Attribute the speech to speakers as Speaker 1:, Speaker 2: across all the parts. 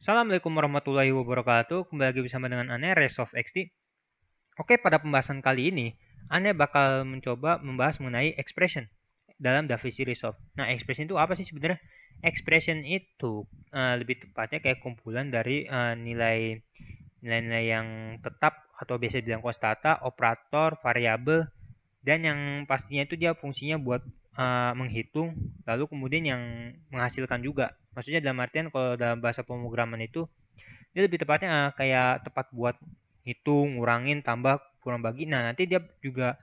Speaker 1: Assalamualaikum warahmatullahi wabarakatuh. Kembali lagi bersama dengan Ane, Resolve XD. Oke, pada pembahasan kali ini, Ane bakal mencoba membahas mengenai expression dalam DaVinci Resolve. Nah, expression itu apa sih sebenarnya? Expression itu lebih tepatnya kayak kumpulan dari nilai-nilai yang tetap atau biasa dibilang konstanta, operator, variabel, dan yang pastinya itu dia fungsinya buat menghitung, lalu kemudian yang menghasilkan juga. Maksudnya dalam artian kalau dalam bahasa pemrograman itu dia lebih tepatnya kayak tepat buat hitung, ngurangin, tambah, kurang bagi. Nah, nanti dia juga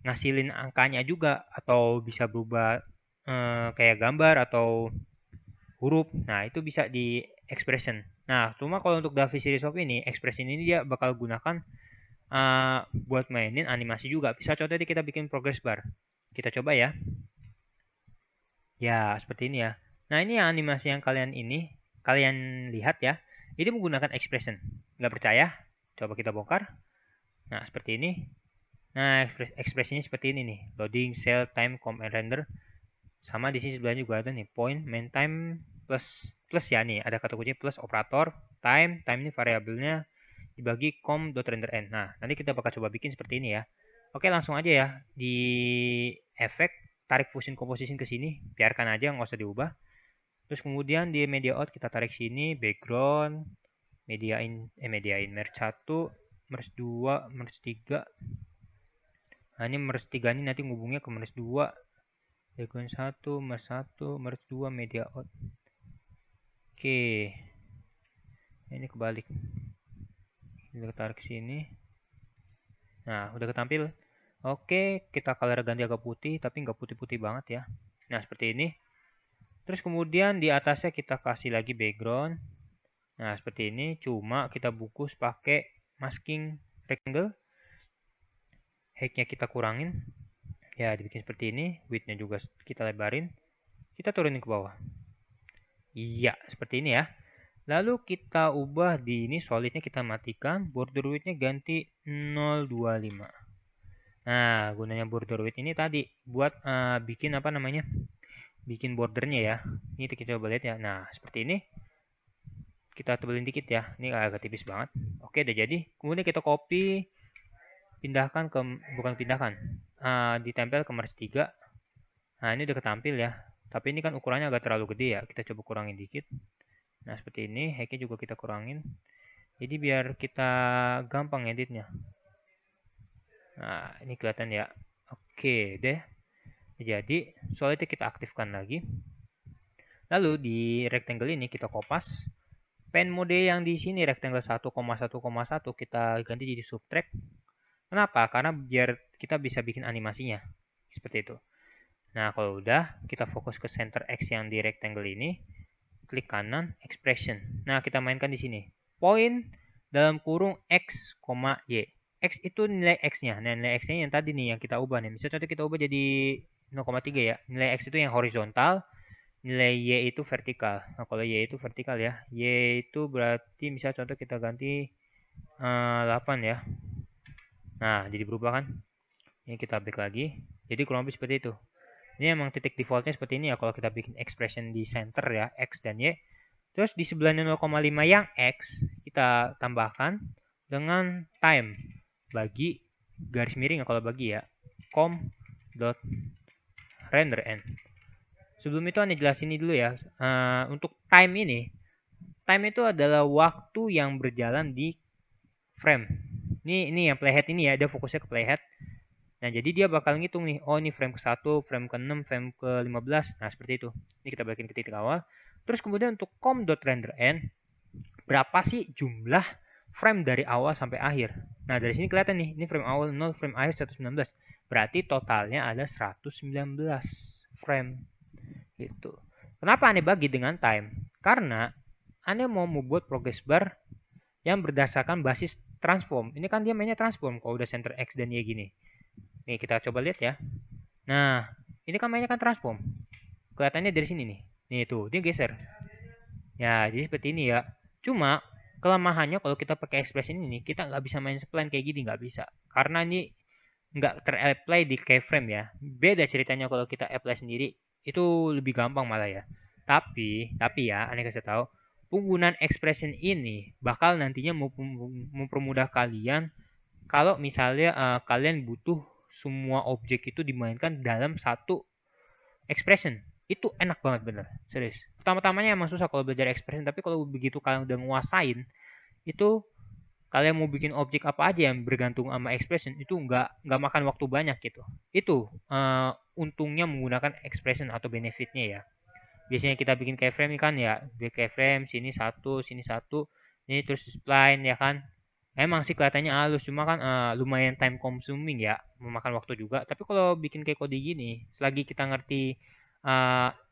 Speaker 1: ngasilin angkanya juga atau bisa berubah kayak gambar atau huruf. Nah, itu bisa di expression. Nah, cuma kalau untuk DaVinci Resolve ini, expression ini dia bakal gunakan buat mainin animasi juga. Bisa contohnya kita bikin progress bar. Kita coba ya. Ya, seperti ini ya. Nah, ini yang animasi yang kalian lihat ya. Ini menggunakan expression. Nggak percaya? Coba kita bongkar. Nah, seperti ini. Nah, ekspresinya seperti ini nih. Loading, cell, time, comp, and render. Sama di sini sebenarnya juga ada nih. Point, main time, plus ya nih. Ada kata kunci plus operator, time. Time ini variabelnya dibagi com.renderEnd. Nah, nanti kita bakal coba bikin seperti ini ya. Oke, langsung aja ya. Di efek, tarik fusion composition ke sini. Biarkan aja, nggak usah diubah. Terus kemudian di media out kita tarik sini, background, media in, merge 1, merge 2, merge 3. Nah, ini merge 3 ini nanti ngubungnya ke merge 2, background 1, merge 2, media out. Oke. Ini kebalik. Kita tarik sini. Nah, udah ketampil. Oke, kita color ganti agak putih, tapi nggak putih-putih banget ya. Nah, seperti ini. Terus kemudian di atasnya kita kasih lagi background. Nah, seperti ini. Cuma kita bungkus pakai masking rectangle. Height-nya kita kurangin. Ya, dibikin seperti ini. Width-nya juga kita lebarin. Kita turunin ke bawah. Iya, seperti ini ya. Lalu kita ubah di ini solidnya kita matikan. Border width-nya ganti 025. Nah, gunanya border width ini tadi buat bikin apa namanya? Bikin bordernya ya. Ini kita coba lihat ya. Nah, seperti ini. Kita tebelin dikit ya. Ini agak tipis banget. Oke, udah jadi. Kemudian kita copy, pindahkan ke, bukan pindahkan, ditempel ke merge 3. Nah, ini udah ketampil ya. Tapi ini kan ukurannya agak terlalu gede ya. Kita coba kurangin dikit. Nah, seperti ini. Height-nya juga kita kurangin. Jadi biar kita gampang editnya. Nah, ini kelihatan ya. Oke deh. Jadi, solidnya kita aktifkan lagi. Lalu di rectangle ini kita kopas. Pen mode yang di sini rectangle 1,1,1 kita ganti jadi subtract. Kenapa? Karena biar kita bisa bikin animasinya. Seperti itu. Nah, kalau udah, kita fokus ke center X yang di rectangle ini. Klik kanan, expression. Nah, kita mainkan di sini. Point dalam kurung X, Y. X itu nilai X-nya. Nah, nilai X-nya yang tadi nih, yang kita ubah nih. Misalnya contoh kita ubah jadi 0,3 ya. Nilai X itu yang horizontal, nilai Y itu vertikal. Nah, kalau Y itu vertikal ya. Y itu berarti misalnya contoh kita ganti 8 ya. Nah, jadi berubah kan? Ini kita back lagi. Jadi kurang lebih seperti itu. Ini emang titik defaultnya seperti ini ya kalau kita bikin expression di center ya, X dan Y. Terus di sebelahnya 0,5 yang X kita tambahkan dengan time bagi garis miring ya kalau bagi ya com dot render end. Sebelum itu Anda jelasin ini dulu ya. Untuk time itu adalah waktu yang berjalan di frame. Ini yang playhead ini ya, dia fokusnya ke playhead. Nah, jadi dia bakal ngitung nih, oh ini frame ke-1, frame ke-6, frame ke-15. Nah, seperti itu. Ini kita balikin ke titik awal. Terus kemudian untuk com.renderEnd, berapa sih jumlah frame dari awal sampai akhir? Nah, dari sini kelihatan nih, ini frame awal 0, frame akhir 119. Berarti totalnya ada 119 frame. Gitu. Kenapa Anda bagi dengan time? Karena Anda mau membuat progress bar yang berdasarkan basis transform. Ini kan dia mainnya transform kalau udah center X dan Y gini. Nih, kita coba lihat ya. Nah, ini kan mainnya kan transform. Kelihatannya dari sini nih. Nih tuh, dia geser. Ya, jadi seperti ini ya. Cuma kelemahannya kalau kita pakai expression ini, kita nggak bisa main spline kayak gini, nggak bisa. Karena ini nggak ter-apply di keyframe ya. Beda ceritanya kalau kita apply sendiri, itu lebih gampang malah ya. Tapi ya, aneh kasih tahu, penggunaan expression ini bakal nantinya mempermudah kalian kalau misalnya kalian butuh semua objek itu dimainkan dalam satu expression. Itu enak banget bener, serius. Pertama-tamanya emang susah kalau belajar expression, tapi kalau begitu kalian udah nguasain, itu kalian mau bikin objek apa aja yang bergantung sama expression itu nggak makan waktu banyak gitu. Itu untungnya menggunakan expression atau benefitnya ya. Biasanya kita bikin keyframe kan ya, keyframe sini satu, ini terus spline ya kan. Emang sih kelihatannya halus, cuma kan lumayan time consuming ya, memakan waktu juga. Tapi kalau bikin kayak kode gini, selagi kita ngerti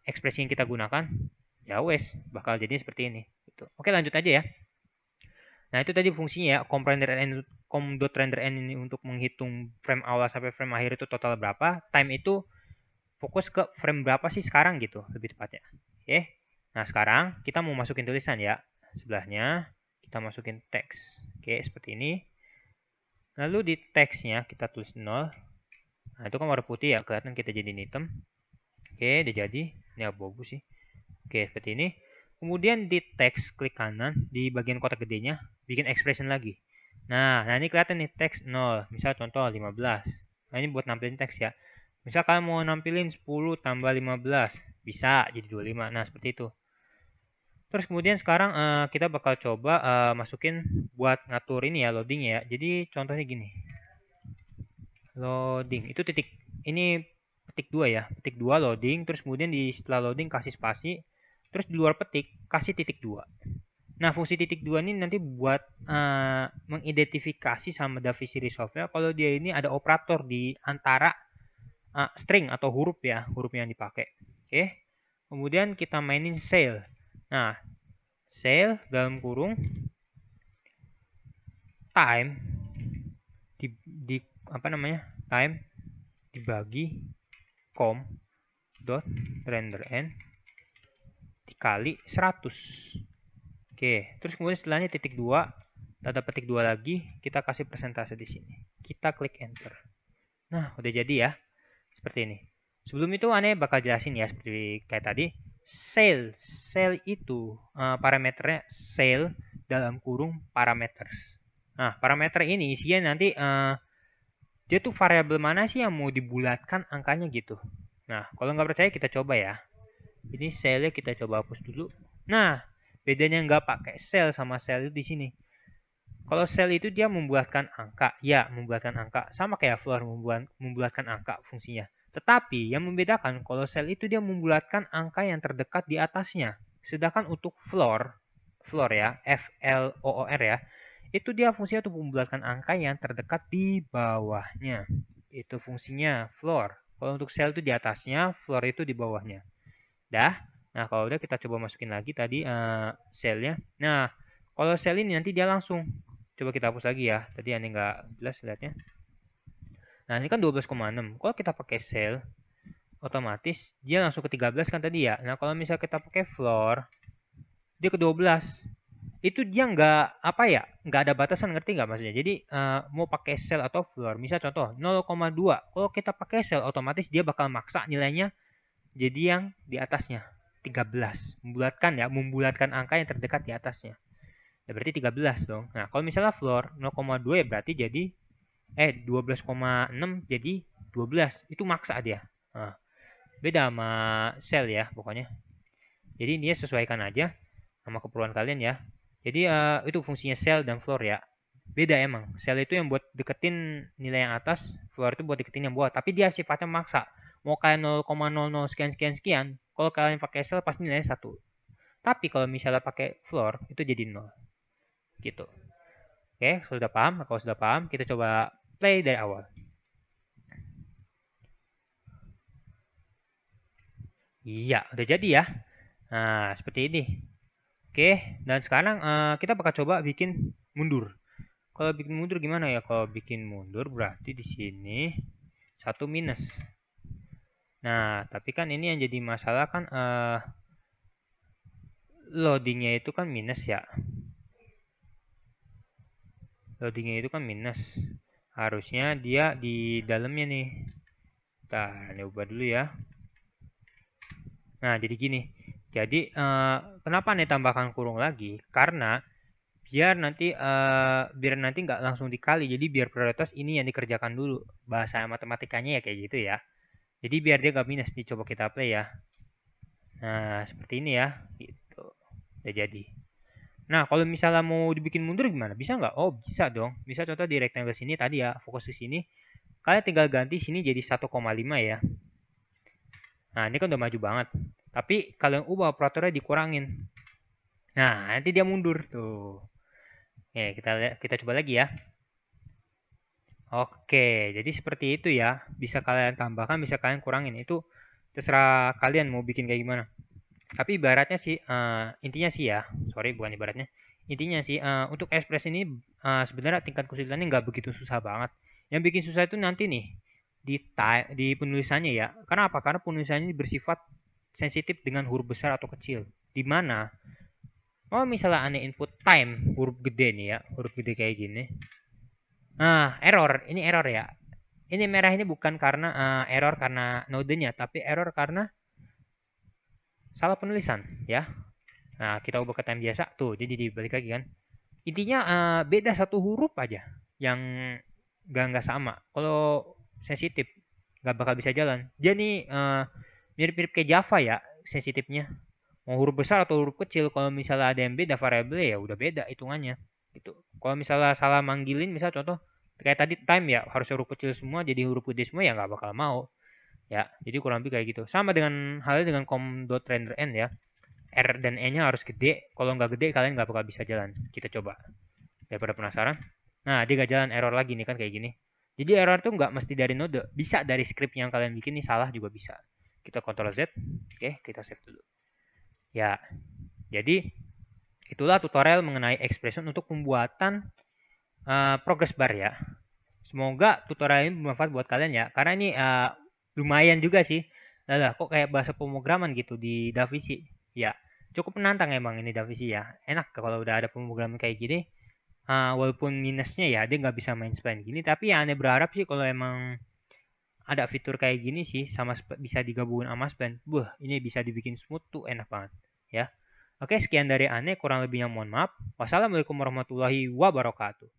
Speaker 1: ekspresi yang kita gunakan, ya wes bakal jadi seperti ini. Gitu. Oke lanjut aja ya. Nah itu tadi fungsinya ya, com.renderN ini untuk menghitung frame awal sampai frame akhir itu total berapa. Time itu fokus ke frame berapa sih sekarang gitu, lebih tepatnya. Oke. Nah sekarang kita mau masukin tulisan ya. Sebelahnya kita masukin teks. Oke seperti ini. Lalu di teksnya kita tulis 0. Nah itu kan warna putih ya, kelihatan kita jadiin hitam. Oke udah jadi. Ini abu-abu sih. Oke seperti ini. Kemudian di teks klik kanan di bagian kotak gedenya bikin expression lagi. Nah ini kelihatan nih teks 0. Misal contoh 15. Nah ini buat nampilin teks ya. Misal kalian mau nampilin 10 tambah 15. Bisa jadi 25. Nah seperti itu. Terus kemudian sekarang kita bakal coba masukin buat ngatur ini ya loading ya. Jadi contohnya gini. Loading itu titik ini petik 2 ya. Petik 2 loading terus kemudian di setelah loading kasih spasi. Terus di luar petik kasih titik 2. Nah, fungsi titik 2 ini nanti buat mengidentifikasi sama DaVinci Resolve-nya kalau dia ini ada operator di antara string atau huruf ya, huruf yang dipakai. Oke. Kemudian kita mainin cell. Nah, cell dalam kurung time di apa namanya? Time dibagi com.renderN dikali 100. Oke, terus kemudian setelahnya titik 2, tanda petik 2 lagi, kita kasih persentase di sini. Kita klik enter. Nah, udah jadi ya. Seperti ini. Sebelum itu aneh bakal jelasin ya seperti kayak tadi. Cell itu parameternya cell dalam kurung parameters. Nah, parameter ini isinya nanti dia tuh variabel mana sih yang mau dibulatkan angkanya gitu. Nah, kalau nggak percaya kita coba ya. Ini cellnya kita coba hapus dulu. Nah, bedanya nggak pakai cell sama cell itu di sini. Kalau cell itu dia membulatkan angka, ya membulatkan angka, sama kayak floor membulatkan angka fungsinya. Tetapi yang membedakan kalau cell itu dia membulatkan angka yang terdekat di atasnya. Sedangkan untuk floor ya, F-L-O-O-R ya, itu dia fungsinya untuk membulatkan angka yang terdekat di bawahnya. Itu fungsinya floor. Kalau untuk cell itu di atasnya, floor itu di bawahnya. Dah. Nah, kalau udah kita coba masukin lagi tadi cell-nya. Nah, kalau cell ini nanti dia langsung. Coba kita hapus lagi ya. Tadi aneh nggak jelas lihatnya. Nah, ini kan 12,6. Kalau kita pakai cell, otomatis dia langsung ke 13 kan tadi ya. Nah, kalau misalnya kita pakai floor, dia ke 12. Itu dia nggak apa ya, nggak ada batasan, ngerti nggak maksudnya? Jadi mau pakai cell atau floor, misal contoh 0,2. Kalau kita pakai cell, otomatis dia bakal maksa nilainya jadi yang di atasnya 13. Membulatkan angka yang terdekat di atasnya. Ya berarti 13 dong. Nah, kalau misalnya floor 0,2 ya berarti jadi 12,6 jadi 12. Itu maksa dia. Nah, beda sama cell ya pokoknya. Jadi dia sesuaikan aja sama keperluan kalian ya. Jadi itu fungsinya cell dan floor ya. Beda emang. Cell itu yang buat deketin nilai yang atas, floor itu buat deketin yang bawah. Tapi dia sifatnya maksa. Mau kalian 0,00 sekian, kalau kalian pakai cell pasti nilainya 1. Tapi kalau misalnya pakai floor, itu jadi 0. Gitu. Oke, sudah paham? Kalau sudah paham, kita coba play dari awal. Iya, udah jadi ya. Nah, seperti ini. Oke, dan sekarang kita bakal coba bikin mundur. Kalau bikin mundur gimana ya? Kalau bikin mundur berarti di sini 1 minus. Nah, tapi kan ini yang jadi masalah kan loadingnya itu kan minus ya. Loadingnya itu kan minus. Harusnya dia di dalamnya nih. Kita ubah dulu ya. Nah, jadi gini. Jadi, kenapa Ane tambahkan kurung lagi? Karena biar nanti nggak langsung dikali, jadi biar prioritas ini yang dikerjakan dulu. Bahasa matematikanya ya kayak gitu ya. Jadi biar dia nggak minus, dicoba kita play ya. Nah, seperti ini ya. Gitu. Udah jadi. Nah, kalau misalnya mau dibikin mundur gimana? Bisa nggak? Oh, bisa dong. Bisa contoh di rectangle sini tadi ya, fokus ke sini. Kalian tinggal ganti sini jadi 1,5 ya. Nah, ini kan udah maju banget. Tapi kalau yang ubah operatornya dikurangin. Nah, nanti dia mundur tuh. Oke, kita coba lagi ya. Oke, jadi seperti itu ya. Bisa kalian tambahkan, bisa kalian kurangin. Itu terserah kalian mau bikin kayak gimana. Tapi ibaratnya sih, intinya sih ya, sorry bukan ibaratnya. Intinya sih, untuk Express ini sebenarnya tingkat kesulitannya nggak begitu susah banget. Yang bikin susah itu nanti nih di penulisannya ya. Karena apa? Karena penulisannya bersifat sensitif dengan huruf besar atau kecil. Di mana kalau misalnya aneh input time huruf gede nih ya, huruf gede kayak gini. Nah, error. Ini error ya. Ini merah ini bukan karena error karena nodenya, tapi error karena salah penulisan ya. Nah, kita ubah ke time biasa. Tuh, jadi dibalik lagi kan. Intinya beda satu huruf aja yang nggak sama. Kalau sensitif nggak bakal bisa jalan. Dia nih mirip-mirip kayak Java ya sensitifnya. Mau huruf besar atau huruf kecil, kalau misalnya ada yang beda variabel ya udah beda hitungannya. Gitu. Kalau misalnya salah manggilin, misal contoh kayak tadi time ya harus huruf kecil semua jadi huruf gede semua ya nggak bakal mau. Ya, jadi kurang lebih kayak gitu. Sama dengan halnya dengan com.renderEnd ya. R dan E-nya harus gede. Kalau nggak gede, kalian nggak bakal bisa jalan. Kita coba. Daripada penasaran. Nah, dia nggak jalan error lagi nih kan kayak gini. Jadi error tuh nggak mesti dari node. Bisa dari script yang kalian bikin nih salah juga bisa. Kita Ctrl Z. Oke, kita save dulu. Ya, jadi itulah tutorial mengenai expression untuk pembuatan progress bar ya. Semoga tutorial ini bermanfaat buat kalian ya. Karena ini lumayan juga sih. Lah, kok kayak bahasa pemrograman gitu di DaVinci. Ya, cukup menantang emang ini DaVinci ya. Enak kalau udah ada pemrograman kayak gini. Walaupun minusnya ya dia nggak bisa main spline gini. Tapi ya aneh berharap sih kalau emang ada fitur kayak gini sih sama bisa digabungin sama spline. Wah, ini bisa dibikin smooth tuh enak banget ya. Oke, sekian dari Ane, kurang lebihnya mohon maaf. Wassalamualaikum warahmatullahi wabarakatuh.